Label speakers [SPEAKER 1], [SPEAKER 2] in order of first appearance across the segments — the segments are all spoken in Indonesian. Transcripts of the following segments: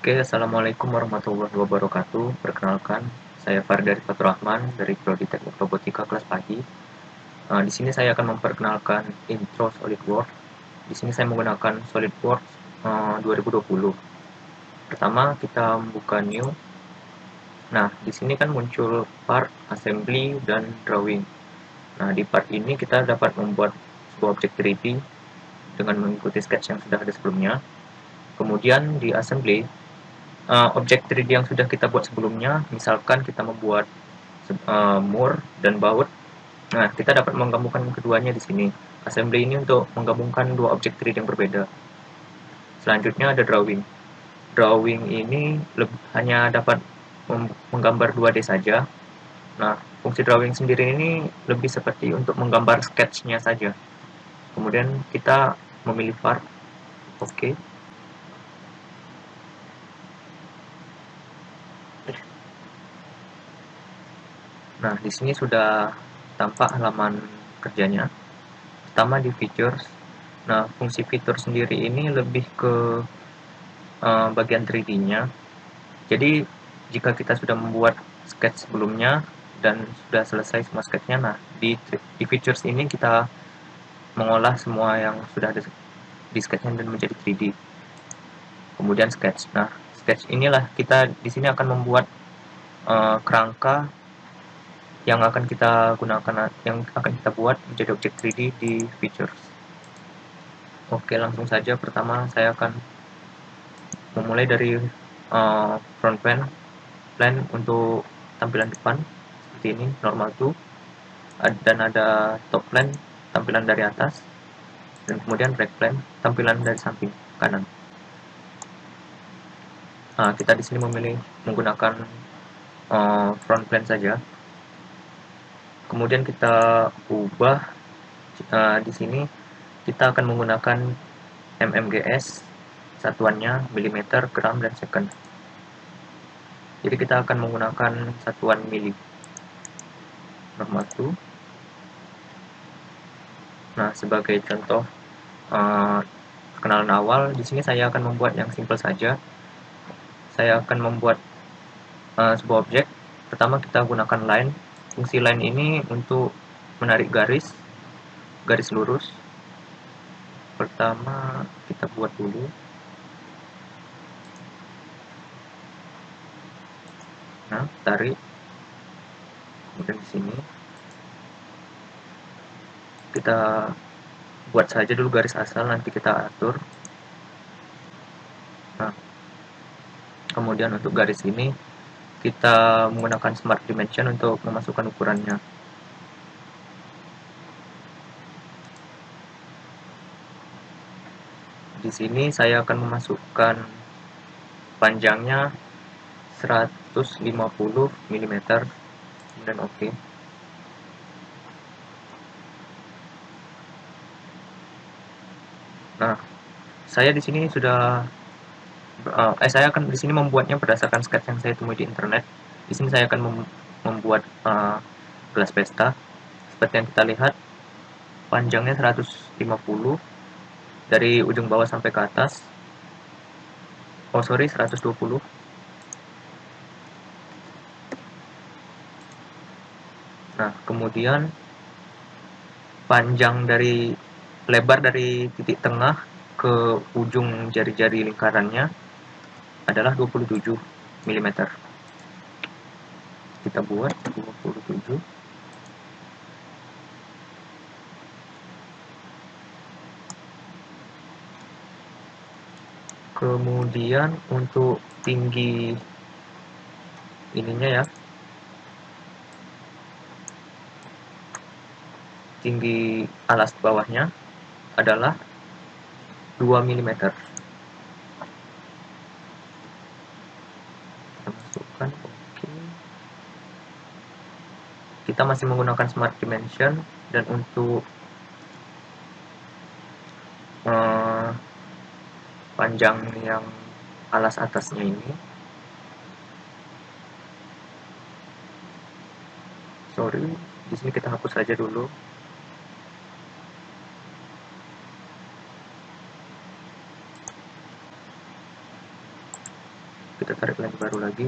[SPEAKER 1] Oke, assalamualaikum warahmatullahi wabarakatuh. Perkenalkan, saya Fardari Fatur Rahman dari Prodi Teknik Robotika kelas pagi. Di sini saya akan memperkenalkan intro SolidWorks. Di sini saya menggunakan SolidWorks 2020. Pertama, kita buka new. Nah, di sini kan muncul part, assembly, dan drawing. Nah, di part ini kita dapat membuat sebuah objek 3D dengan mengikuti sketch yang sudah ada sebelumnya. Kemudian di assembly, objek 3D yang sudah kita buat sebelumnya, misalkan kita membuat mur dan baut. Nah, kita dapat menggabungkan keduanya di sini. Assembly ini untuk menggabungkan dua objek 3D yang berbeda. Selanjutnya ada drawing. Drawing ini hanya dapat menggambar 2D saja. Nah, fungsi drawing sendiri ini lebih seperti untuk menggambar sketch-nya saja. Kemudian kita memilih part. Oke. Nah, di sini sudah tampak halaman kerjanya. Pertama di features. Nah, fungsi fitur sendiri ini lebih ke bagian 3D-nya. Jadi, jika kita sudah membuat sketch sebelumnya dan sudah selesai semua sketch-nya, nah di features ini kita mengolah semua yang sudah ada di sketch-nya dan menjadi 3D. Kemudian sketch. Nah, sketch inilah kita di sini akan membuat kerangka yang akan kita gunakan, yang akan kita buat menjadi objek 3D di features. Oke, langsung saja. Pertama, saya akan memulai dari front plan untuk tampilan depan seperti ini, normal to, dan ada top plan tampilan dari atas, dan kemudian back plan tampilan dari samping kanan. Nah, kita di sini memilih menggunakan front plan saja. Kemudian kita ubah di sini kita akan menggunakan mmgs, satuannya milimeter, gram, dan second. Jadi kita akan menggunakan satuan mili, normal to. Nah, sebagai contoh perkenalan awal, di sini saya akan membuat yang simple saja. Saya akan membuat sebuah objek. Pertama kita gunakan line. Fungsi line ini untuk menarik garis lurus. Pertama kita buat dulu. Nah, tarik. Kemudian di sini kita buat saja dulu garis asal, nanti kita atur. Nah, kemudian untuk garis ini kita menggunakan smart dimension untuk memasukkan ukurannya. Di sini saya akan memasukkan panjangnya 150 mm, dan oke. Nah, saya di sini sudah saya akan di sini membuatnya berdasarkan sketch yang saya temui di internet. Di sini saya akan membuat gelas pesta. Seperti yang kita lihat, panjangnya 150 dari ujung bawah sampai ke atas. Oh, sorry, 120. Nah, kemudian panjang dari lebar dari titik tengah ke ujung jari-jari lingkarannya adalah 27 mm. Kita buat 27. Kemudian untuk tinggi ininya ya, tinggi alas bawahnya adalah 2 mm. Kita masukkan, oke. Kita masih menggunakan smart dimension, dan untuk panjang yang alas atasnya ini, sorry, di sini kita hapus saja dulu. kita tarik line baru lagi.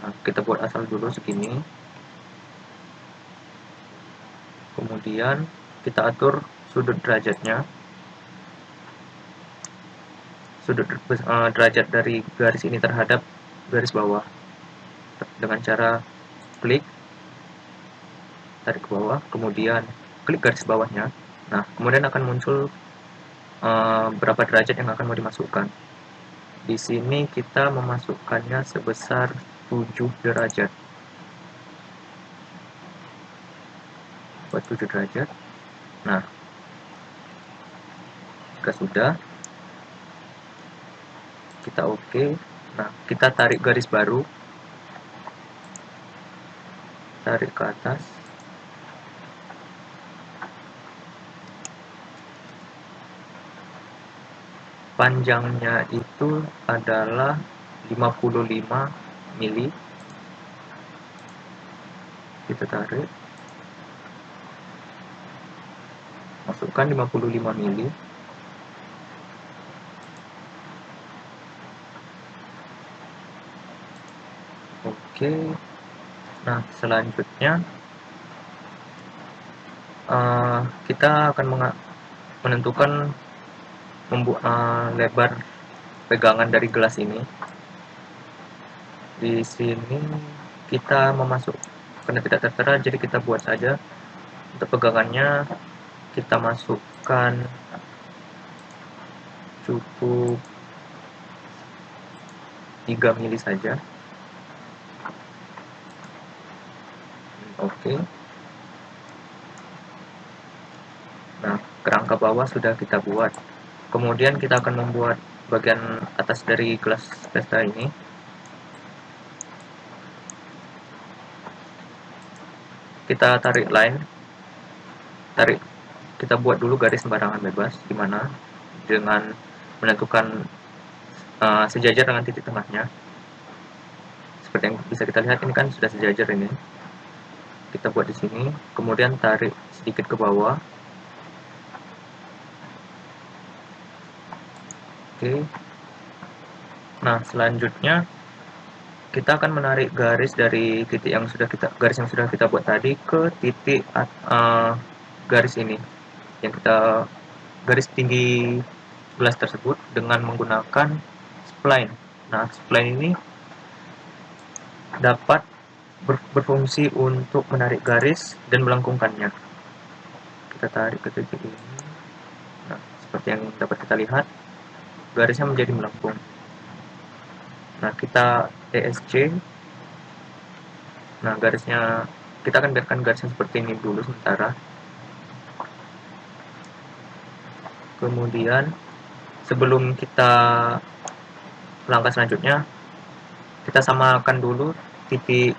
[SPEAKER 1] Nah, kita buat asal dulu segini, kemudian kita atur sudut derajatnya, sudut derajat dari garis ini terhadap garis bawah, dengan cara klik, tarik ke bawah, kemudian klik garis bawahnya. Nah, kemudian akan muncul berapa derajat yang akan mau dimasukkan. Di sini kita memasukkannya sebesar 7 derajat. Buat 7 derajat. Nah, jika sudah, kita oke. Nah, kita tarik garis baru, tarik ke atas, panjangnya itu adalah 55 mili. Kita tarik, masukkan 55 mili. Oke. Nah, selanjutnya kita akan menentukan lebar pegangan dari gelas ini. Di sini kita memasuk, karena tidak tertera, jadi kita buat saja. Untuk pegangannya kita masukkan cukup 3 mili saja. Oke. Nah, kerangka bawah sudah kita buat. Kemudian kita akan membuat bagian atas dari gelas pesta ini. Kita tarik line, kita buat dulu garis sembarangan bebas, dimana dengan menentukan sejajar dengan titik tengahnya. Seperti yang bisa kita lihat, ini kan sudah sejajar ini. Kita buat di sini, kemudian tarik sedikit ke bawah. Oke. Nah, selanjutnya kita akan menarik garis dari titik yang sudah kita buat tadi ke titik garis ini, yang kita garis tinggi gelas tersebut dengan menggunakan spline. Nah, spline ini dapat berfungsi untuk menarik garis dan melengkungkannya. Kita tarik ke titik ini. Nah, seperti yang dapat kita lihat, garisnya menjadi melengkung. Nah, kita ESC. Nah, garisnya kita akan biarkan garisnya seperti ini dulu sementara. Kemudian sebelum kita langkah selanjutnya, kita samakan dulu titik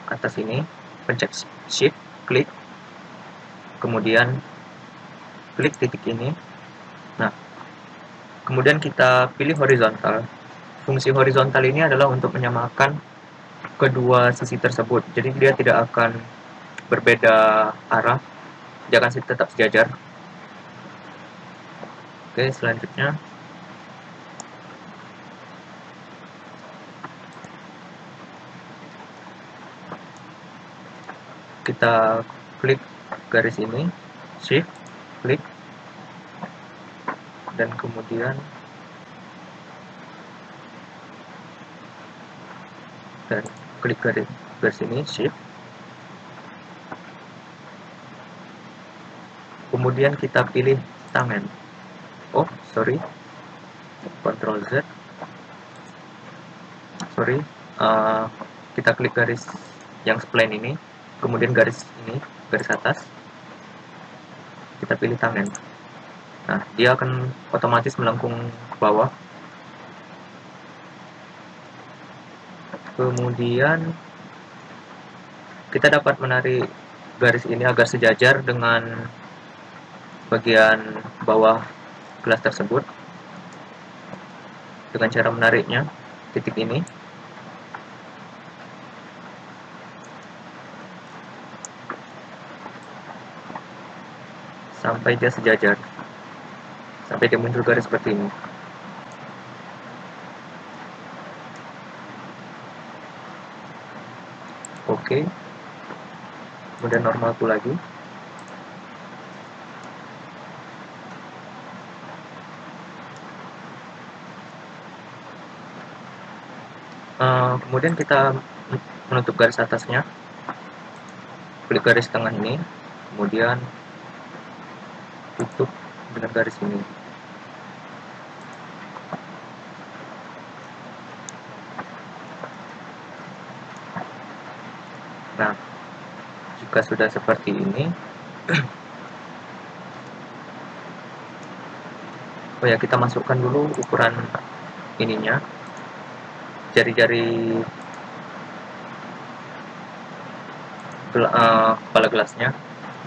[SPEAKER 1] atas ini, pencet shift, klik, kemudian klik titik ini. Nah, kemudian kita pilih horizontal. Fungsi horizontal ini adalah untuk menyamakan kedua sisi tersebut, jadi dia tidak akan berbeda arah, dia akan tetap sejajar. Oke, selanjutnya kita klik garis ini, shift, klik, dan kemudian klik garis ini, shift, kemudian kita pilih tangan. Oh, sorry, Ctrl Z, sorry, kita klik garis yang spline ini, kemudian garis ini, garis atas, kita pilih tangan. Nah, dia akan otomatis melengkung ke bawah. Kemudian kita dapat menarik garis ini agar sejajar dengan bagian bawah gelas tersebut dengan cara menariknya titik ini sampai dia sejajar, sampai dia muncul garis seperti ini. Oke, kemudian normal to lagi. Kemudian kita menutup garis atasnya, klik garis tengah ini, kemudian tutup dengan garis ini. Nah, jika sudah seperti ini, oh ya, kita masukkan dulu ukuran ininya, jari-jari kepala gelasnya.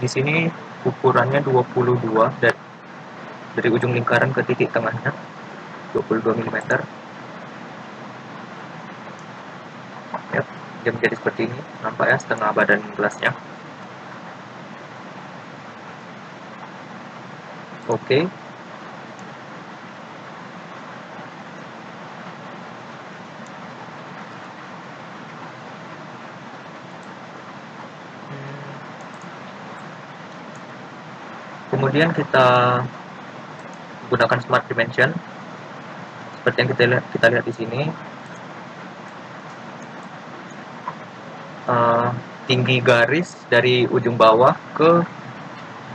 [SPEAKER 1] Di sini ukurannya 22 dari ujung lingkaran ke titik tengahnya, 22 mm. Ya, dia menjadi seperti ini, nampak ya, setengah badan gelasnya. Oke. Kemudian kita gunakan Smart Dimension seperti yang kita lihat di sini. Tinggi garis dari ujung bawah ke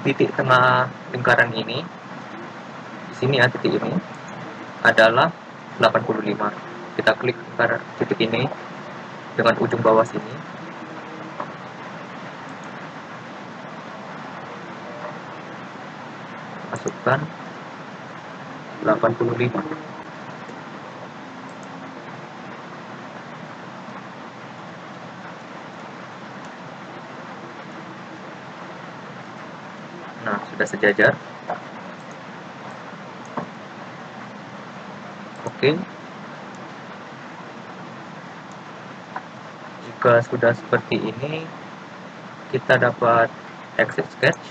[SPEAKER 1] titik tengah lingkaran ini, di sini ya, titik ini adalah 85. Kita klik ke titik ini dengan ujung bawah sini. Masukkan 85. Nah, sudah sejajar. Oke. Jika sudah seperti ini, kita dapat exit sketch.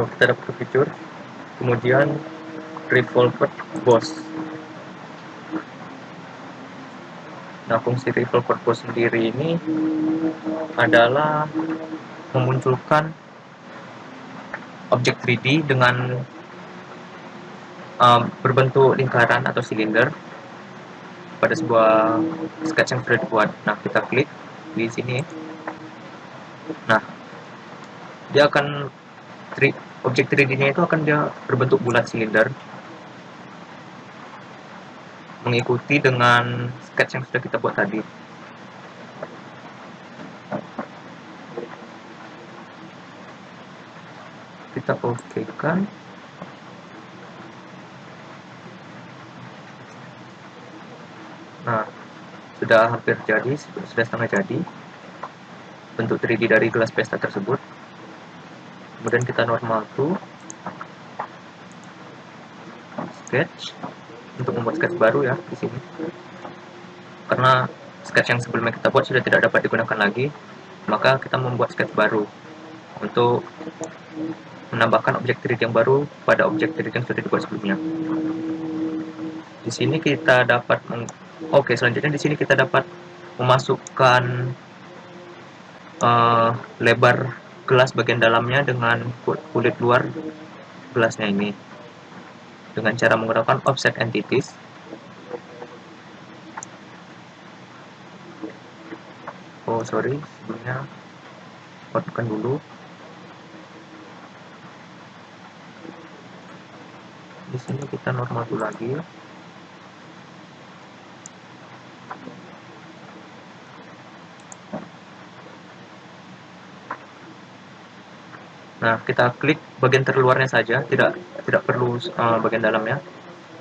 [SPEAKER 1] Oh, kita dapat picture. Kemudian revolved boss. Nah, fungsi revolved boss sendiri ini adalah memunculkan objek 3D dengan berbentuk lingkaran atau silinder pada sebuah sketch yang sudah dibuat. Nah, kita klik di sini. Nah, dia akan objek 3D-nya itu akan dia berbentuk bulat silinder, mengikuti dengan sketch yang sudah kita buat tadi. Kita oke-kan. Nah, sudah hampir jadi, sudah setengah jadi bentuk 3D dari gelas pesta tersebut. Kemudian kita normal to sketch untuk membuat sketch baru ya di sini. Karena sketch yang sebelumnya kita buat sudah tidak dapat digunakan lagi, maka kita membuat sketch baru untuk menambahkan objek 3D yang baru pada objek 3D yang sudah dibuat sebelumnya. Di sini kita dapat selanjutnya di sini kita dapat memasukkan lebar gelas bagian dalamnya dengan kulit luar gelasnya ini dengan cara menggunakan offset entities. Sebelumnya potkan dulu. Di sini kita normal dulu lagi. Nah, kita klik bagian terluarnya saja, tidak perlu bagian dalamnya.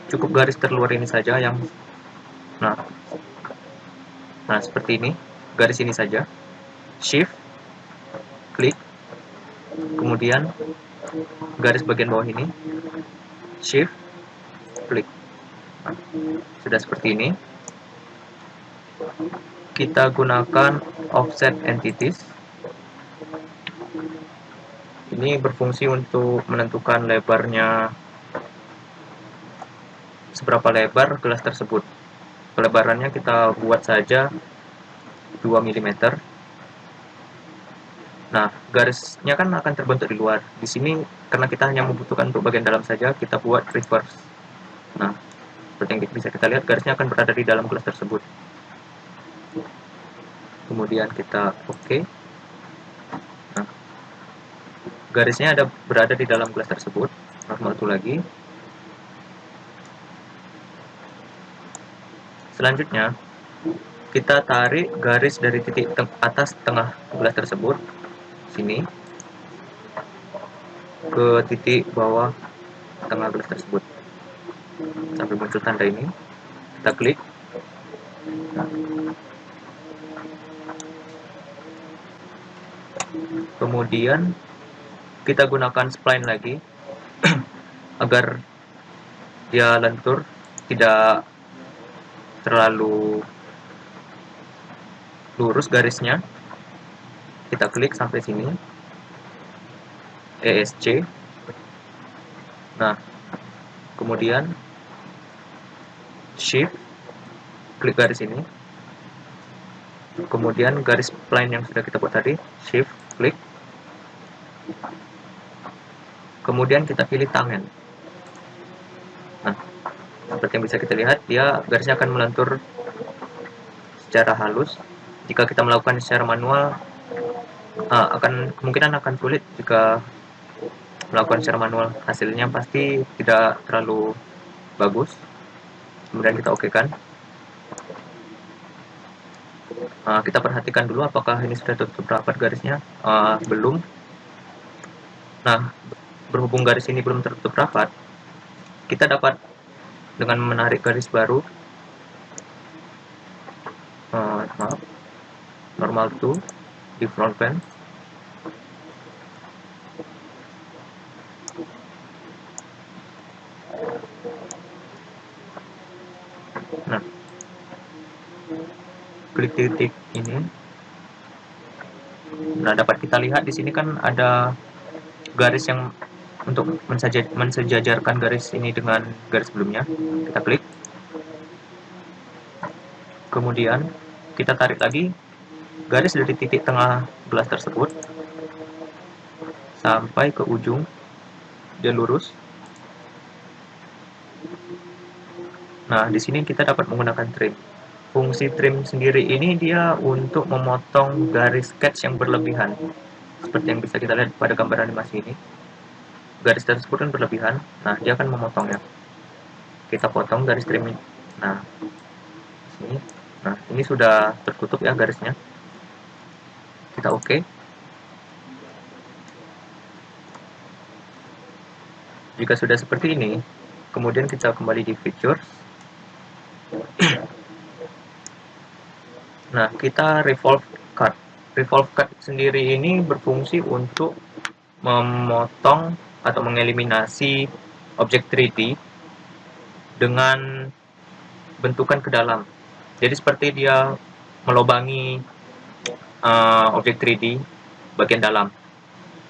[SPEAKER 1] Cukup garis terluar ini saja yang nah seperti ini, garis ini saja. Shift, klik, kemudian garis bagian bawah ini, shift, klik. Nah, sudah seperti ini. Kita gunakan offset entities. Ini berfungsi untuk menentukan lebarnya, seberapa lebar gelas tersebut. Pelebarannya kita buat saja 2 mm. Nah, garisnya kan akan terbentuk di luar. Di sini karena kita hanya membutuhkan untuk bagian dalam saja, kita buat reverse. Nah, seperti yang bisa kita lihat, garisnya akan berada di dalam gelas tersebut. Kemudian kita oke. Nah, garisnya berada di dalam gelas tersebut. Normal to lagi. Selanjutnya, kita tarik garis dari titik atas tengah gelas tersebut, sini, ke titik bawah tengah gelas tersebut. Sampai muncul tanda ini, kita klik. Kemudian kita gunakan spline lagi agar dia lentur, tidak terlalu lurus garisnya. Kita klik sampai sini, ESC. Nah, kemudian shift, klik garis ini. Kemudian garis spline yang sudah kita buat tadi, shift, klik. Kemudian kita pilih tangen. Nah, seperti yang bisa kita lihat, dia garisnya akan melentur secara halus. Jika kita melakukan secara manual, kemungkinan akan sulit. Jika melakukan secara manual, hasilnya pasti tidak terlalu bagus. Kemudian kita okekan. Kita perhatikan dulu apakah ini sudah tertutup rapat garisnya. Belum. Nah, berhubung garis ini belum tertutup rapat, kita dapat dengan menarik garis baru, normal to di front pan. Nah, klik titik ini. Nah, dapat kita lihat di sini kan ada garis yang untuk mensejajarkan garis ini dengan garis sebelumnya. Kita klik. Kemudian kita tarik lagi garis dari titik tengah gelas tersebut sampai ke ujung, dia lurus. Nah, di sini kita dapat menggunakan trim. Fungsi trim sendiri ini dia untuk memotong garis sketch yang berlebihan. Seperti yang bisa kita lihat pada gambar animasi ini. Garis tersebut kan berlebihan, nah dia akan memotongnya. Kita potong garis trim ini. Nah, sini. Nah, ini sudah tertutup ya garisnya. Kita oke. Jika sudah seperti ini, kemudian kita kembali di features. Nah, kita revolve cut. Revolve cut sendiri ini berfungsi untuk memotong atau mengeliminasi objek 3D dengan bentukan ke dalam. Jadi seperti dia melobangi objek 3D bagian dalam.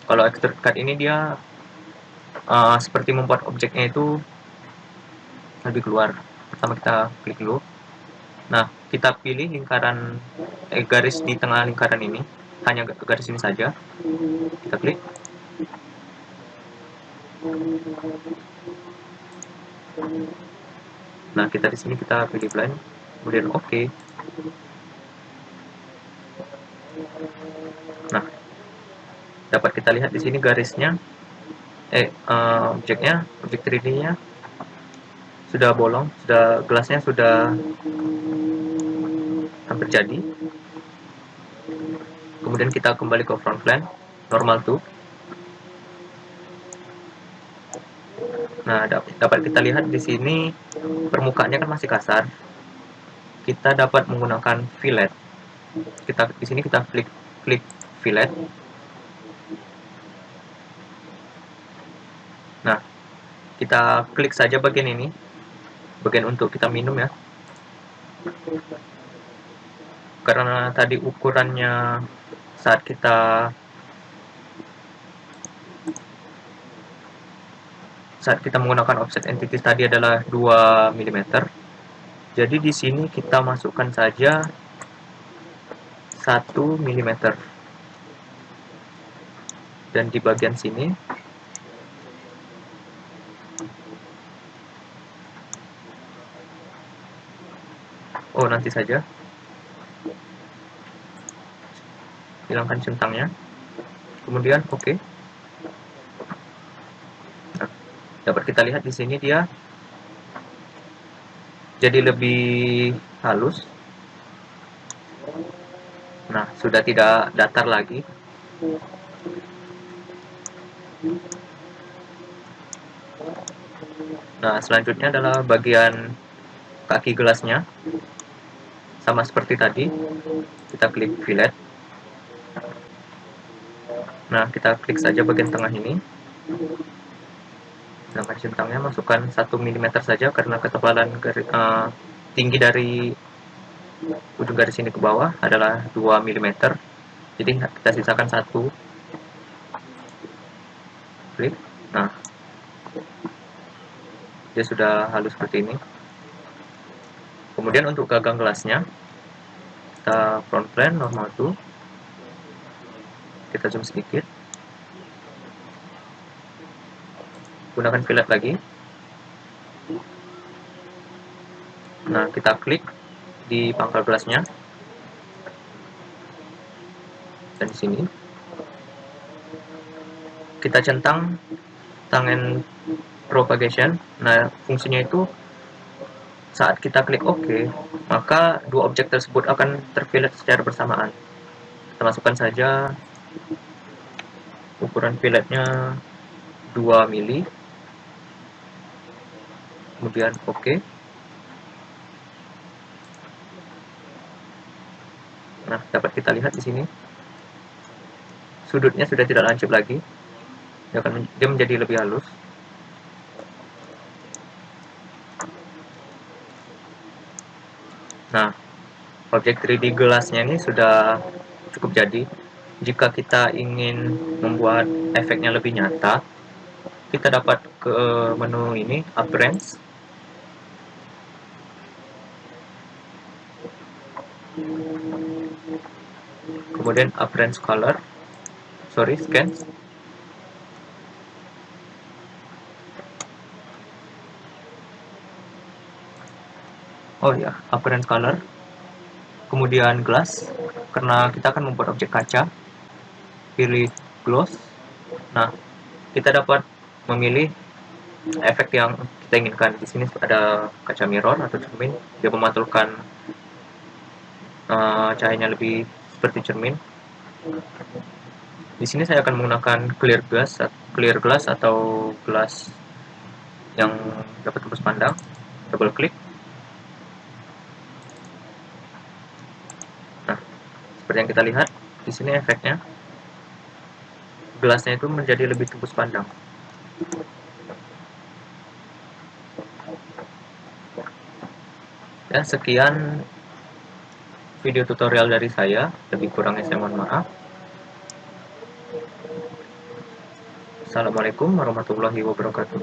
[SPEAKER 1] Kalau extrude cut ini dia seperti membuat objeknya itu lebih keluar. Pertama kita klik dulu. Nah, kita pilih lingkaran garis di tengah lingkaran ini, hanya garis ini saja. Kita klik. Nah, kita di sini kita pilih blend, kemudian oke. Nah, dapat kita lihat di sini garisnya, objek 3D-nya sudah bolong, gelasnya sudah hampir jadi. Kemudian kita kembali ke front plane, normal to. Nah, dapat kita lihat di sini permukaannya kan masih kasar. Kita dapat menggunakan fillet. Di sini kita klik fillet. Nah, kita klik saja bagian ini, bagian untuk kita minum ya. Karena tadi ukurannya saat kita saat kita menggunakan offset entities tadi adalah 2 mm. Jadi di sini kita masukkan saja 1 mm. Dan di bagian sini nanti saja hilangkan centangnya, kemudian oke. Nah, dapat kita lihat di sini dia jadi lebih halus. Nah, sudah tidak datar lagi. Nah, selanjutnya adalah bagian kaki gelasnya. Sama seperti tadi, kita klik fillet. Nah, kita klik saja bagian tengah ini. Nama centangnya masukkan 1 mm saja karena ketebalan tinggi dari ujung garis ini ke bawah adalah 2 mm. Jadi kita sisakan 1. Klik. Nah, dia sudah halus seperti ini. Kemudian untuk gagang gelasnya, kita front plane normal to. Kita zoom sedikit. Gunakan fillet lagi. Nah, kita klik di pangkal gelasnya. Dan di sini kita centang tangan propagation. Nah, fungsinya itu saat kita klik OK, maka dua objek tersebut akan terfillet secara bersamaan. Kita masukkan saja ukuran filletnya 2 mili. Kemudian OK. Nah, dapat kita lihat di sini sudutnya sudah tidak lancip lagi. Dia menjadi lebih halus. Nah, objek 3D gelasnya ini sudah cukup jadi. Jika kita ingin membuat efeknya lebih nyata, kita dapat ke menu ini, Appearance. Kemudian Appearance Color. Scan. Oh ya, Appearance Color. Kemudian Glass, karena kita akan membuat objek kaca. Pilih Gloss. Nah, kita dapat memilih efek yang kita inginkan. Di sini ada kaca mirror atau cermin, dia memantulkan cahayanya lebih seperti cermin. Di sini saya akan menggunakan clear glass atau gelas yang dapat tembus pandang. Double klik. Nah, seperti yang kita lihat di sini efeknya, gelasnya itu menjadi lebih tembus pandang. Ya, sekian video tutorial dari saya. Lebih kurangnya saya mohon maaf. Assalamualaikum warahmatullahi wabarakatuh.